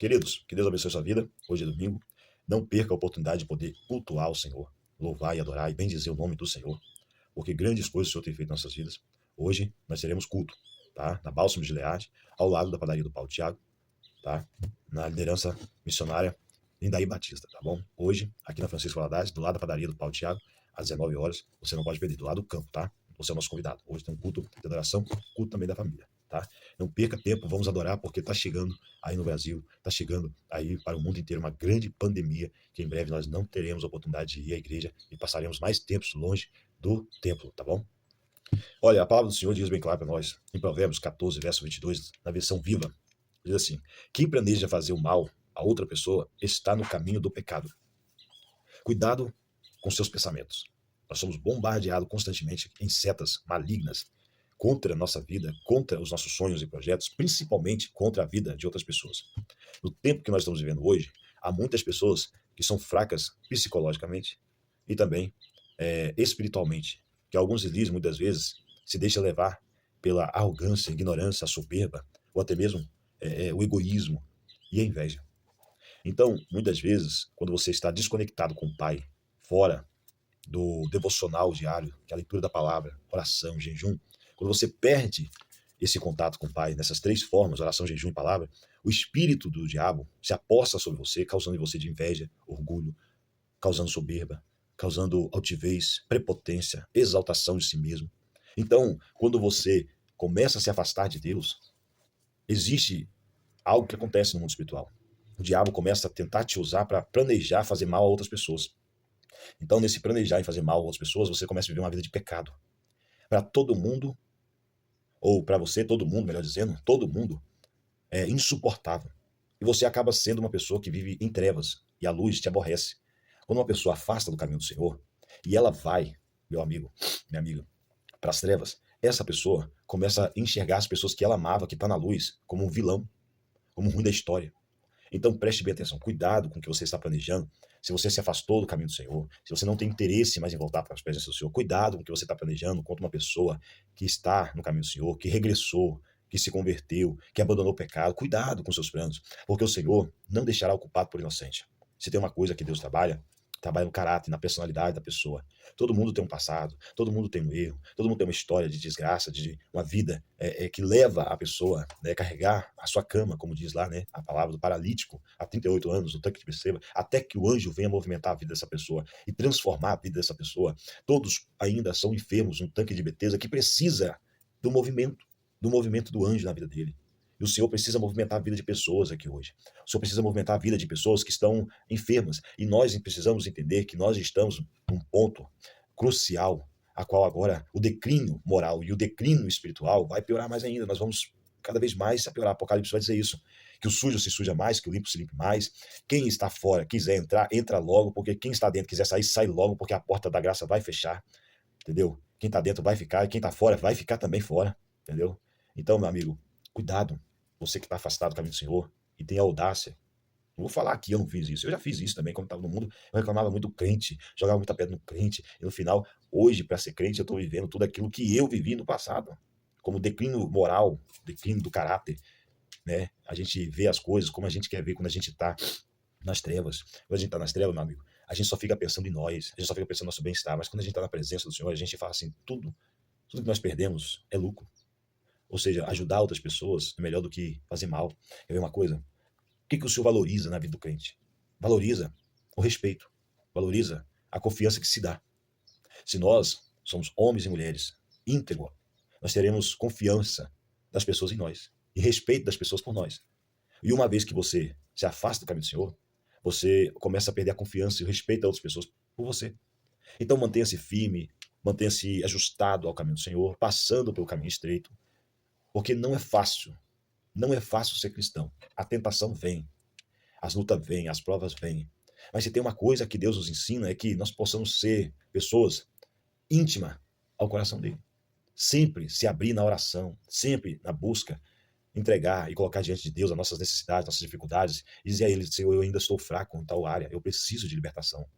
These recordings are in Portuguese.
Queridos, que Deus abençoe sua vida. Hoje é domingo. Não perca a oportunidade de poder cultuar o Senhor, louvar e adorar e bendizer o nome do Senhor, porque grandes coisas o Senhor tem feito em nossas vidas. Hoje nós teremos culto, tá? Na Bálsamo de Gileade, ao lado da padaria do Paulo Tiago, tá? Na liderança missionária Lindaí Batista, tá bom? Hoje, aqui na Francisco Valadares, do lado da padaria do Paulo Tiago, às 19 horas, você não pode perder, do lado do campo, tá? Você é o nosso convidado. Hoje tem um culto de adoração, culto também da família, tá? Não perca tempo, vamos adorar, porque está chegando aí no Brasil, está chegando aí para o mundo inteiro uma grande pandemia, que em breve nós não teremos a oportunidade de ir à igreja e passaremos mais tempos longe do templo, tá bom? Olha, a palavra do Senhor diz bem claro para nós, em Provérbios 14, verso 22, na versão viva, diz assim: quem planeja fazer o mal a outra pessoa está no caminho do pecado. Cuidado com seus pensamentos. Nós somos bombardeados constantemente em setas malignas contra a nossa vida, contra os nossos sonhos e projetos, principalmente contra a vida de outras pessoas. No tempo que nós estamos vivendo hoje, há muitas pessoas que são fracas psicologicamente e também espiritualmente, que alguns deles, muitas vezes, se deixam levar pela arrogância, ignorância, a soberba, ou até mesmo o egoísmo e a inveja. Então, muitas vezes, quando você está desconectado com o Pai, fora do devocional diário, que é a leitura da palavra, oração, jejum, quando você perde esse contato com o Pai, nessas três formas, oração, jejum e palavra, o espírito do diabo se aposta sobre você, causando em você de inveja, orgulho, causando soberba, causando altivez, prepotência, exaltação de si mesmo. Então, quando você começa a se afastar de Deus, existe algo que acontece no mundo espiritual. O diabo começa a tentar te usar para planejar fazer mal a outras pessoas. Então, nesse planejar e fazer mal a outras pessoas, você começa a viver uma vida de pecado. Para todo mundo, ou para você, todo mundo, melhor dizendo, todo mundo é insuportável. E você acaba sendo uma pessoa que vive em trevas e a luz te aborrece. Quando uma pessoa afasta do caminho do Senhor e ela vai, meu amigo, minha amiga, para as trevas, essa pessoa começa a enxergar as pessoas que ela amava, que está na luz, como um vilão, como um ruim da história. Então preste bem atenção, cuidado com o que você está planejando. Se você se afastou do caminho do Senhor, se você não tem interesse mais em voltar para as presenças do Senhor, cuidado com o que você está planejando contra uma pessoa que está no caminho do Senhor, que regressou, que se converteu, que abandonou o pecado. Cuidado com seus planos, porque o Senhor não deixará o culpado por inocente. Se tem uma coisa que Deus trabalha no caráter, na personalidade da pessoa. Todo mundo tem um passado, todo mundo tem um erro, todo mundo tem uma história de desgraça, de uma vida que leva a pessoa a carregar a sua cama, como diz lá, né, a palavra do paralítico, há 38 anos, o tanque de Beceba, até que o anjo venha movimentar a vida dessa pessoa e transformar a vida dessa pessoa. Todos ainda são enfermos, um tanque de Betesda que precisa do movimento do anjo na vida dele. E o Senhor precisa movimentar a vida de pessoas aqui hoje. O Senhor precisa movimentar a vida de pessoas que estão enfermas. E nós precisamos entender que nós estamos num ponto crucial, a qual agora o declínio moral e o declínio espiritual vai piorar mais ainda. Nós vamos cada vez mais se piorar. Apocalipse vai dizer isso. Que o sujo se suja mais, que o limpo se limpe mais. Quem está fora, quiser entrar, entra logo, porque quem está dentro quiser sair, sai logo, porque a porta da graça vai fechar. Entendeu? Quem está dentro vai ficar, e quem está fora vai ficar também fora. Entendeu? Então, meu amigo, cuidado. Você que está afastado do caminho do Senhor e tem audácia. Não vou falar aqui, eu não fiz isso. Eu já fiz isso também quando estava no mundo. Eu reclamava muito do crente, jogava muita pedra no crente. E no final, hoje, para ser crente, eu estou vivendo tudo aquilo que eu vivi no passado. Como declínio moral, declínio do caráter. Né? A gente vê as coisas como a gente quer ver quando a gente está nas trevas. Quando a gente está nas trevas, meu amigo, a gente só fica pensando em nós. A gente só fica pensando no nosso bem-estar. Mas quando a gente está na presença do Senhor, a gente fala assim, tudo que nós perdemos é lucro. Ou seja, ajudar outras pessoas é melhor do que fazer mal. Quer ver uma coisa? O que o Senhor valoriza na vida do crente? Valoriza o respeito, valoriza a confiança que se dá. Se nós somos homens e mulheres íntegros, nós teremos confiança das pessoas em nós e respeito das pessoas por nós. E uma vez que você se afasta do caminho do Senhor, você começa a perder a confiança e o respeito das outras pessoas por você. Então mantenha-se firme, mantenha-se ajustado ao caminho do Senhor, passando pelo caminho estreito, porque não é fácil. Não é fácil ser cristão. A tentação vem, as lutas vêm, as provas vêm. Mas se tem uma coisa que Deus nos ensina é que nós possamos ser pessoas íntimas ao coração dele. Sempre se abrir na oração, sempre na busca, entregar e colocar diante de Deus as nossas necessidades, nossas dificuldades, e dizer a ele, Senhor, eu ainda estou fraco em tal área, eu preciso de libertação.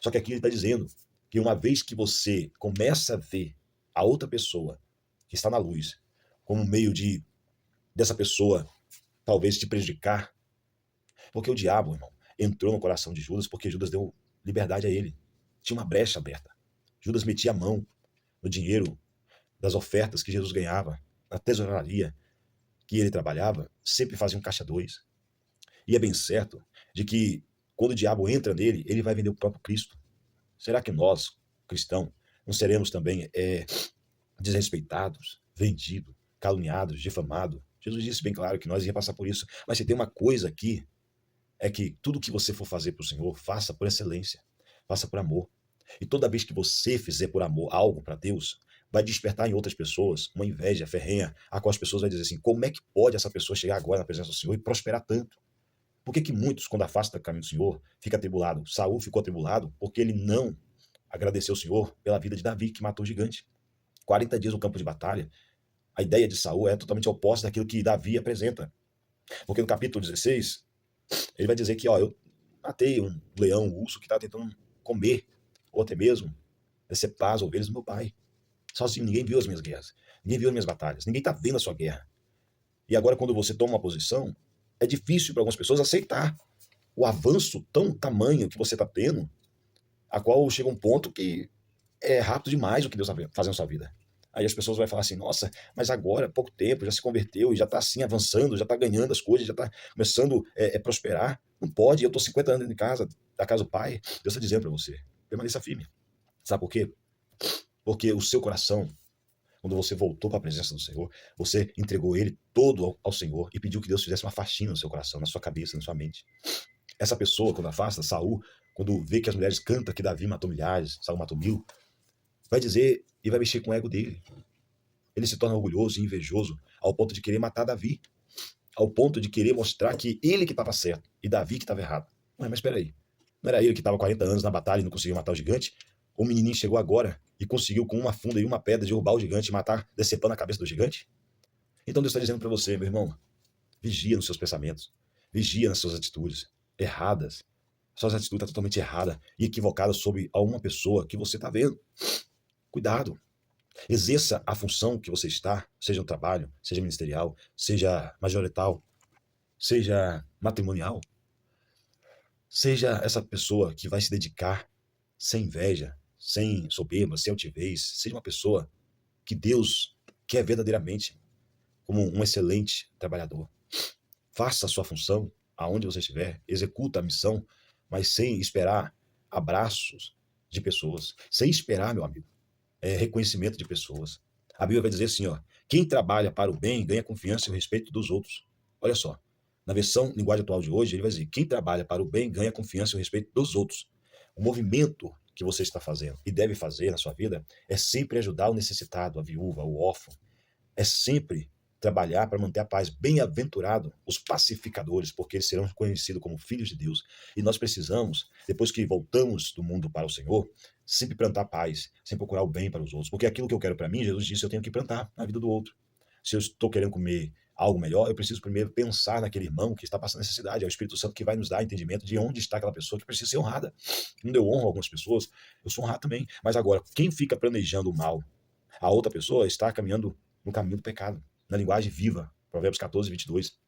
Só que aqui ele está dizendo que uma vez que você começa a ver a outra pessoa que está na luz como meio de dessa pessoa talvez te prejudicar, Porque o diabo, irmão, entrou no coração de Judas porque Judas deu liberdade a ele. Tinha uma brecha aberta. Judas metia a mão no dinheiro das ofertas que Jesus ganhava, na tesouraria que ele trabalhava, sempre fazia um caixa dois. E é bem certo de que quando o diabo entra nele, ele vai vender o próprio Cristo. Será que nós, cristãos, não seremos também desrespeitados, vendidos, caluniados, difamados? Jesus disse bem claro que nós ia passar por isso. Mas se tem uma coisa aqui, é que tudo que você for fazer para o Senhor, faça por excelência, faça por amor. E toda vez que você fizer por amor algo para Deus, vai despertar em outras pessoas uma inveja ferrenha, a qual as pessoas vão dizer assim: como é que pode essa pessoa chegar agora na presença do Senhor e prosperar tanto? Por que que muitos, quando afastam do caminho do Senhor, ficam atribulados? Saul ficou atribulado porque ele não agradeceu ao Senhor pela vida de Davi, que matou o gigante. 40 dias no campo de batalha. A ideia de Saul é totalmente oposta daquilo que Davi apresenta. Porque no capítulo 16, ele vai dizer que, ó, eu matei um leão, um urso que estava tentando comer, ou até mesmo decepar as ovelhas do meu pai. Sozinho, ninguém viu as minhas guerras, ninguém viu as minhas batalhas, ninguém está vendo a sua guerra. E agora, quando você toma uma posição, é difícil para algumas pessoas aceitar o avanço tão tamanho que você está tendo, a qual chega um ponto que é rápido demais o que Deus está fazendo na sua vida. Aí as pessoas vão falar assim: nossa, mas agora, pouco tempo, já se converteu e já está assim avançando, já está ganhando as coisas, já está começando a prosperar. Não pode, eu estou 50 anos dentro de casa, da casa do pai. Deus está dizendo para você: permaneça firme. Sabe por quê? Porque o seu coração, quando você voltou para a presença do Senhor, você entregou ele todo ao Senhor e pediu que Deus fizesse uma faxina no seu coração, na sua cabeça, na sua mente. Essa pessoa, quando afasta, Saul, quando vê que as mulheres cantam que Davi matou milhares, Saul matou 1000, vai dizer e vai mexer com o ego dele. Ele se torna orgulhoso e invejoso ao ponto de querer matar Davi, ao ponto de querer mostrar que ele que estava certo e Davi que estava errado. Mas espera aí, não era ele que estava 40 anos na batalha e não conseguiu matar o gigante? O menininho chegou agora e conseguiu com uma funda e uma pedra derrubar o gigante e matar, decepando a cabeça do gigante? Então Deus está dizendo para você, meu irmão, vigia nos seus pensamentos, vigia nas suas atitudes erradas. Suas atitudes estão totalmente erradas e equivocadas sobre alguma pessoa que você está vendo. Cuidado. Exerça a função que você está, seja no trabalho, seja ministerial, seja majorital, seja matrimonial. Seja essa pessoa que vai se dedicar sem inveja, sem soberba, sem altivez. Seja uma pessoa que Deus quer verdadeiramente como um excelente trabalhador. Faça a sua função aonde você estiver, executa a missão, mas sem esperar abraços de pessoas, sem esperar, meu amigo, reconhecimento de pessoas. A Bíblia vai dizer assim, ó: quem trabalha para o bem ganha confiança e o respeito dos outros. Olha só, na versão linguagem atual de hoje, ele vai dizer: quem trabalha para o bem ganha confiança e o respeito dos outros. O movimento que você está fazendo e deve fazer na sua vida é sempre ajudar o necessitado, a viúva, o órfão. É sempre trabalhar para manter a paz. Bem-aventurado os pacificadores, porque eles serão conhecidos como filhos de Deus. E nós precisamos, depois que voltamos do mundo para o Senhor, sempre plantar paz, sempre procurar o bem para os outros. Porque aquilo que eu quero para mim, Jesus disse, eu tenho que plantar na vida do outro. Se eu estou querendo comer algo melhor, eu preciso primeiro pensar naquele irmão que está passando necessidade. É o Espírito Santo que vai nos dar entendimento de onde está aquela pessoa que precisa ser honrada. Quando eu honro algumas pessoas, eu sou honrado também. Mas agora, quem fica planejando o mal, a outra pessoa está caminhando no caminho do pecado. Na linguagem viva, Provérbios 14, 22.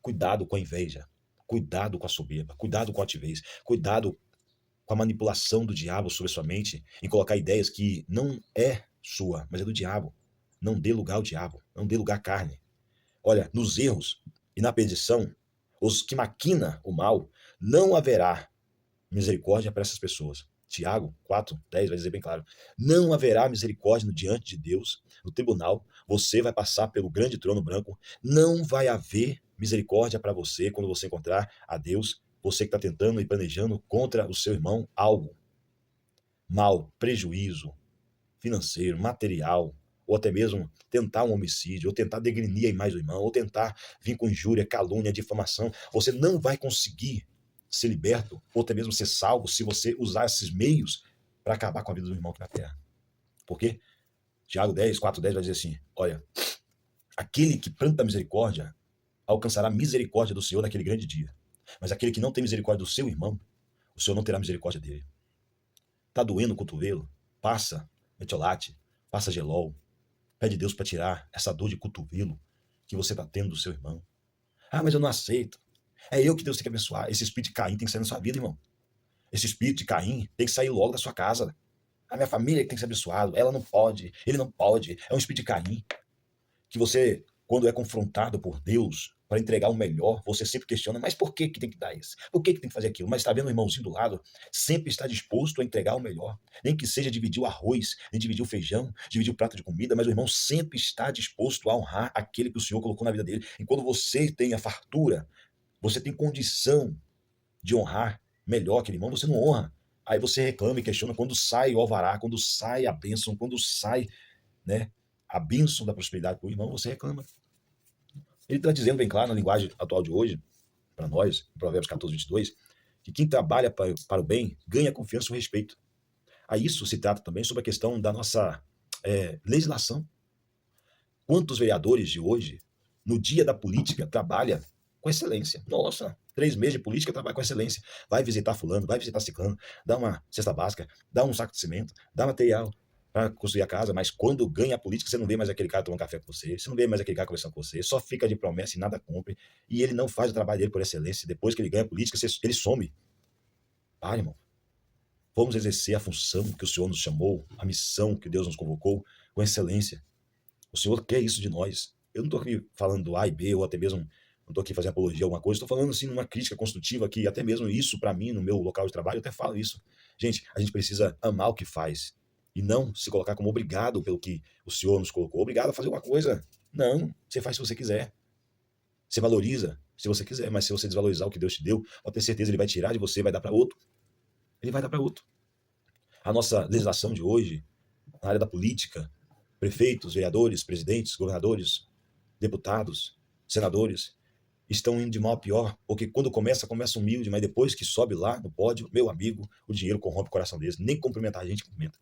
Cuidado com a inveja, cuidado com a soberba, cuidado com a altivez, cuidado com a manipulação do diabo sobre a sua mente, em colocar ideias que não é sua, mas é do diabo. Não dê lugar ao diabo, não dê lugar à carne. Olha, nos erros e na perdição, os que maquina o mal, não haverá misericórdia para essas pessoas. Tiago 4:10 vai dizer bem claro: não haverá misericórdia diante de Deus, no tribunal, você vai passar pelo grande trono branco, não vai haver misericórdia para você quando você encontrar a Deus, você que está tentando e planejando contra o seu irmão algo, mal, prejuízo financeiro, material, ou até mesmo tentar um homicídio, ou tentar degrenir a imagem do irmão, ou tentar vir com injúria, calúnia, difamação. Você não vai conseguir ser liberto, ou até mesmo ser salvo, se você usar esses meios para acabar com a vida do irmão aqui na terra. Por quê? Tiago 4:10 vai dizer assim: olha, aquele que planta misericórdia alcançará misericórdia do Senhor naquele grande dia. Mas aquele que não tem misericórdia do seu irmão, o Senhor não terá misericórdia dele. Tá doendo o cotovelo? Passa metiolate, passa gelol. Pede Deus para tirar essa dor de cotovelo que você está tendo do seu irmão. Ah, mas eu não aceito. É eu que Deus tem que abençoar. Esse espírito de Caim tem que sair da sua vida, irmão. Esse espírito de Caim tem que sair logo da sua casa. A minha família que tem que ser abençoada. Ela não pode, ele não pode. É um espírito de Caim. Que você, quando é confrontado por Deus para entregar o melhor, você sempre questiona, mas por que tem que dar isso? Por que tem que fazer aquilo? Mas está vendo o irmãozinho do lado? Sempre está disposto a entregar o melhor. Nem que seja dividir o arroz, nem dividir o feijão, dividir o prato de comida, mas o irmão sempre está disposto a honrar aquele que o Senhor colocou na vida dele. E quando você tem a fartura, você tem condição de honrar melhor aquele irmão, você não honra. Aí você reclama e questiona quando sai o alvará, quando sai a bênção, quando sai, né, a bênção da prosperidade para o irmão, você reclama. Ele está dizendo bem claro na linguagem atual de hoje, para nós, em Provérbios 14, 22, que quem trabalha para o bem ganha confiança e respeito. A isso se trata também sobre a questão da nossa legislação. Quantos vereadores de hoje, no dia da política, trabalham com excelência? Nossa, 3 meses de política, trabalha com excelência. Vai visitar fulano, vai visitar ciclano, dá uma cesta básica, dá um saco de cimento, dá material para construir a casa, mas quando ganha a política, você não vê mais aquele cara tomando café com você, você não vê mais aquele cara conversando com você, só fica de promessa e nada cumpre, e ele não faz o trabalho dele por excelência. Depois que ele ganha a política, ele some. Para, irmão. Vamos exercer a função que o Senhor nos chamou, a missão que Deus nos convocou, com excelência. O Senhor quer isso de nós. Eu não estou aqui falando do A e B, ou até mesmo não estou aqui fazendo apologia a alguma coisa, estou falando assim numa crítica construtiva que até mesmo isso, para mim, no meu local de trabalho, eu até falo isso. Gente, a gente precisa amar o que faz e não se colocar como obrigado pelo que o Senhor nos colocou. Obrigado a fazer uma coisa. Não, você faz se você quiser. Você valoriza se você quiser, mas se você desvalorizar o que Deus te deu, pode ter certeza, ele vai tirar de você, vai dar para outro. Ele vai dar para outro. A nossa legislação de hoje, na área da política, prefeitos, vereadores, presidentes, governadores, deputados, senadores, estão indo de mal a pior, porque quando começa humilde, mas depois que sobe lá no pódio, meu amigo, o dinheiro corrompe o coração deles. Nem cumprimentar a gente cumprimenta.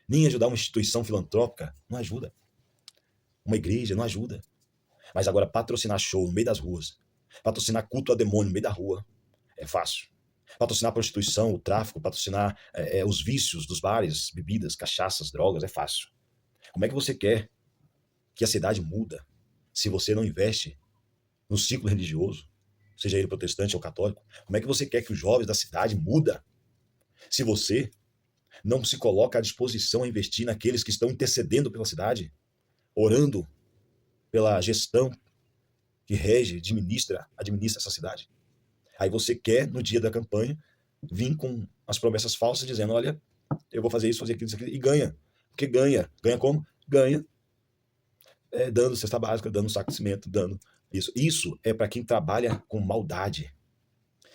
Nem ajudar uma instituição filantrópica não ajuda. Uma igreja não ajuda. Mas agora patrocinar show no meio das ruas, patrocinar culto a demônio no meio da rua, é fácil. Patrocinar a prostituição, o tráfico, patrocinar os vícios dos bares, bebidas, cachaças, drogas, é fácil. Como é que você quer que a cidade muda se você não investe no ciclo religioso, seja ele protestante ou católico? Como é que você quer que os jovens da cidade muda se você não se coloca à disposição a investir naqueles que estão intercedendo pela cidade, orando pela gestão que rege, administra essa cidade? Aí você quer, no dia da campanha, vir com as promessas falsas, dizendo, olha, eu vou fazer isso, isso aqui, e ganha. Porque ganha. Ganha como? Ganha dando cesta básica, dando saco de cimento, dando isso. Isso é para quem trabalha com maldade.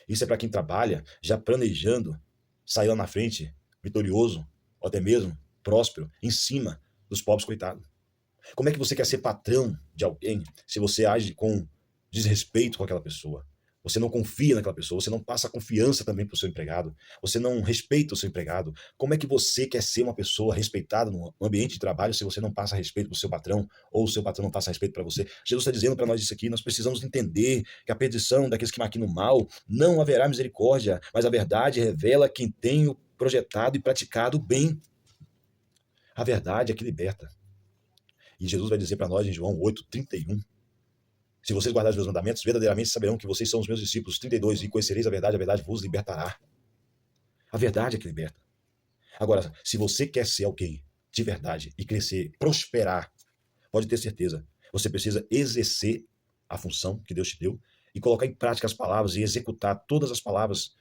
Isso é para quem trabalha já planejando sair lá na frente, vitorioso, ou até mesmo próspero, em cima dos pobres coitados. Como é que você quer ser patrão de alguém se você age com desrespeito com aquela pessoa? Você não confia naquela pessoa, você não passa confiança também para o seu empregado, você não respeita o seu empregado. Como é que você quer ser uma pessoa respeitada no ambiente de trabalho se você não passa respeito para o seu patrão, ou o seu patrão não passa respeito para você? Jesus está dizendo para nós isso aqui, nós precisamos entender que a perdição daqueles que maquinam o mal, não haverá misericórdia, mas a verdade revela quem tem projetado e praticado o bem. A verdade é que liberta. E Jesus vai dizer para nós em João 8:31, se vocês guardarem os meus mandamentos, verdadeiramente saberão que vocês são os meus discípulos. 32, e conhecereis a verdade vos libertará. A verdade é que liberta. Agora, se você quer ser alguém de verdade e crescer, prosperar, pode ter certeza, você precisa exercer a função que Deus te deu e colocar em prática as palavras e executar todas as palavras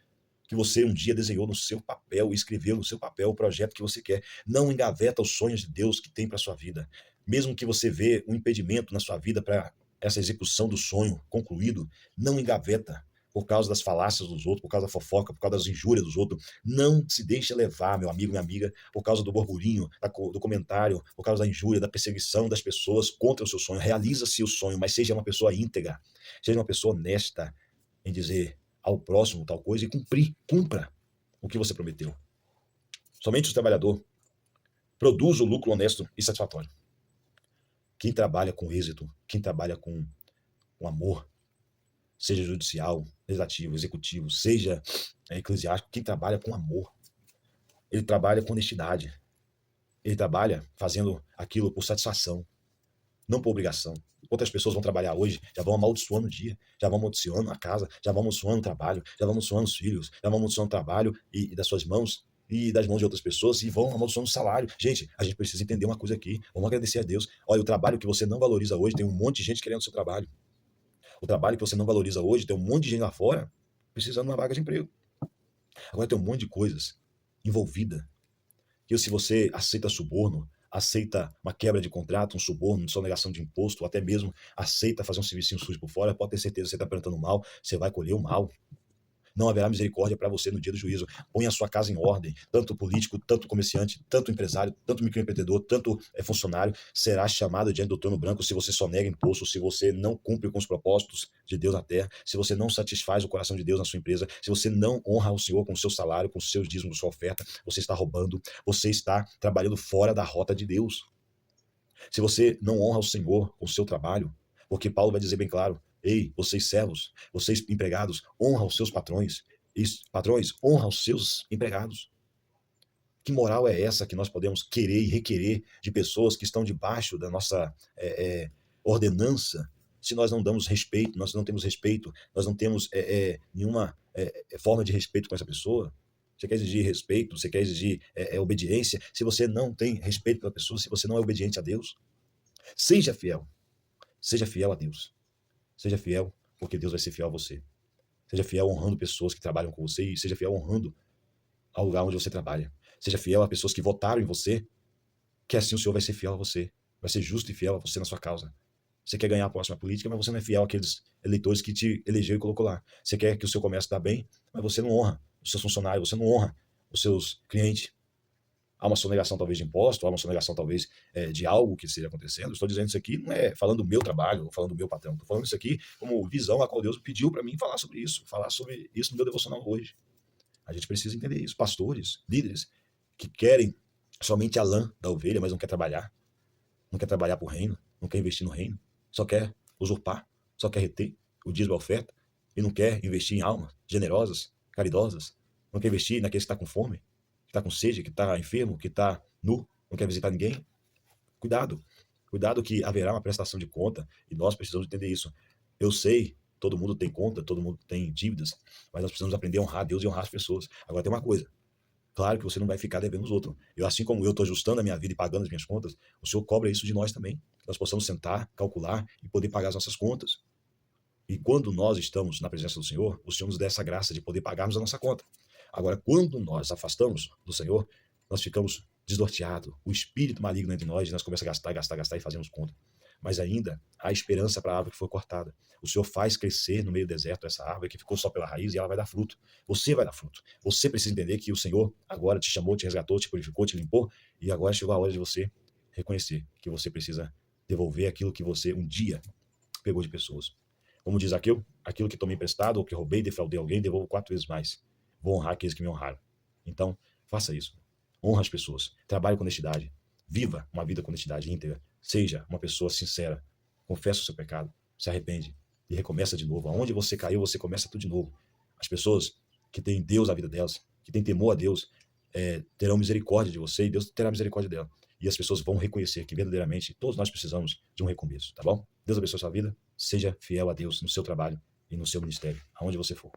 que você um dia desenhou no seu papel e escreveu no seu papel o projeto que você quer. Não engaveta os sonhos de Deus que tem para sua vida. Mesmo que você vê um impedimento na sua vida para essa execução do sonho concluído, não engaveta por causa das falácias dos outros, por causa da fofoca, por causa das injúrias dos outros. Não se deixe levar, meu amigo, minha amiga, por causa do burburinho, do comentário, por causa da injúria, da perseguição das pessoas contra o seu sonho. Realiza-se o sonho, mas seja uma pessoa íntegra, seja uma pessoa honesta em dizer ao próximo tal coisa e cumpra o que você prometeu. Somente o trabalhador produz o lucro honesto e satisfatório. Quem trabalha com êxito, quem trabalha com amor, seja judicial, legislativo, executivo, seja eclesiástico, quem trabalha com amor, ele trabalha com honestidade, ele trabalha fazendo aquilo por satisfação, não por obrigação. quantas pessoas vão trabalhar hoje, já vão amaldiçoando o dia, já vão amaldiçoando a casa, já vão amaldiçoando o trabalho, já vão amaldiçoando os filhos, já vão amaldiçoando o trabalho e das suas mãos e das mãos de outras pessoas e vão amaldiçoando o salário. Gente, a gente precisa entender uma coisa aqui. Vamos agradecer a Deus. Olha, o trabalho que você não valoriza hoje, tem um monte de gente querendo o seu trabalho. O trabalho que você não valoriza hoje, tem um monte de gente lá fora precisando de uma vaga de emprego. Agora tem um monte de coisas envolvida que se você aceita suborno, aceita uma quebra de contrato, um suborno, sonegação de imposto, ou até mesmo aceita fazer um serviço sujo por fora, pode ter certeza que você está plantando mal, você vai colher o mal. Não haverá misericórdia para você no dia do juízo. Põe a sua casa em ordem. Tanto político, tanto comerciante, tanto empresário, tanto microempreendedor, tanto funcionário, será chamado diante do trono branco se você só nega imposto, se você não cumpre com os propósitos de Deus na terra, se você não satisfaz o coração de Deus na sua empresa, se você não honra o Senhor com o seu salário, com os seus dízimos, sua oferta, você está roubando, você está trabalhando fora da rota de Deus. Se você não honra o Senhor com o seu trabalho, porque Paulo vai dizer bem claro, ei, vocês servos, vocês empregados, honra os seus patrões. E patrões, honra os seus empregados. Que moral é essa que nós podemos querer e requerer de pessoas que estão debaixo da nossa ordenança, se nós não damos respeito, nós não temos respeito, nós não temos nenhuma forma de respeito com essa pessoa? Você quer exigir respeito, você quer exigir obediência, se você não tem respeito pela pessoa, se você não é obediente a Deus? Seja fiel a Deus. Seja fiel, porque Deus vai ser fiel a você. Seja fiel honrando pessoas que trabalham com você e seja fiel honrando ao lugar onde você trabalha. Seja fiel a pessoas que votaram em você, que assim o Senhor vai ser fiel a você. Vai ser justo e fiel a você na sua causa. Você quer ganhar a próxima política, mas você não é fiel àqueles eleitores que te elegeu e colocou lá. Você quer que o seu comércio dá bem, mas você não honra os seus funcionários, você não honra os seus clientes. Há uma sonegação talvez de imposto, há uma sonegação talvez de algo que esteja acontecendo. Estou dizendo isso aqui não é falando do meu trabalho, ou falando do meu patrão. Estou falando isso aqui como visão a qual Deus pediu para mim falar sobre isso no meu devocional hoje. A gente precisa entender isso. Pastores, líderes que querem somente a lã da ovelha, mas não quer trabalhar. Não quer trabalhar para o reino, não quer investir no reino. Só quer usurpar, só quer reter o dízimo e a oferta e não quer investir em almas generosas, caridosas. Não quer investir naqueles que estão com fome, que está com sede, que está enfermo, que está nu, não quer visitar ninguém. Cuidado. Cuidado que haverá uma prestação de conta e nós precisamos entender isso. Eu sei, todo mundo tem conta, todo mundo tem dívidas, mas nós precisamos aprender a honrar Deus e honrar as pessoas. Agora tem uma coisa. Claro que você não vai ficar devendo os outros. Assim como eu estou ajustando a minha vida e pagando as minhas contas, o Senhor cobra isso de nós também. Que nós possamos sentar, calcular e poder pagar as nossas contas. E quando nós estamos na presença do Senhor, o Senhor nos dá essa graça de poder pagarmos a nossa conta. Agora, quando nós afastamos do Senhor, nós ficamos desnorteados. O espírito maligno entre nós, nós começamos a gastar e fazemos conta. Mas ainda há esperança para a árvore que foi cortada. O Senhor faz crescer no meio do deserto essa árvore que ficou só pela raiz e ela vai dar fruto. Você vai dar fruto. Você precisa entender que o Senhor agora te chamou, te resgatou, te purificou, te limpou e agora chegou a hora de você reconhecer que você precisa devolver aquilo que você um dia pegou de pessoas. Como diz aquilo que tomei emprestado ou que roubei, defraudei alguém, devolvo 4 vezes mais. Vou honrar aqueles que me honraram. Então, faça isso. Honra as pessoas. Trabalhe com honestidade. Viva uma vida com honestidade íntegra. Seja uma pessoa sincera. Confessa o seu pecado. Se arrepende e recomeça de novo. Aonde você caiu, você começa tudo de novo. As pessoas que têm Deus na vida delas, que têm temor a Deus, terão misericórdia de você e Deus terá misericórdia dela. E as pessoas vão reconhecer que verdadeiramente todos nós precisamos de um recomeço, tá bom? Deus abençoe a sua vida. Seja fiel a Deus no seu trabalho e no seu ministério, aonde você for.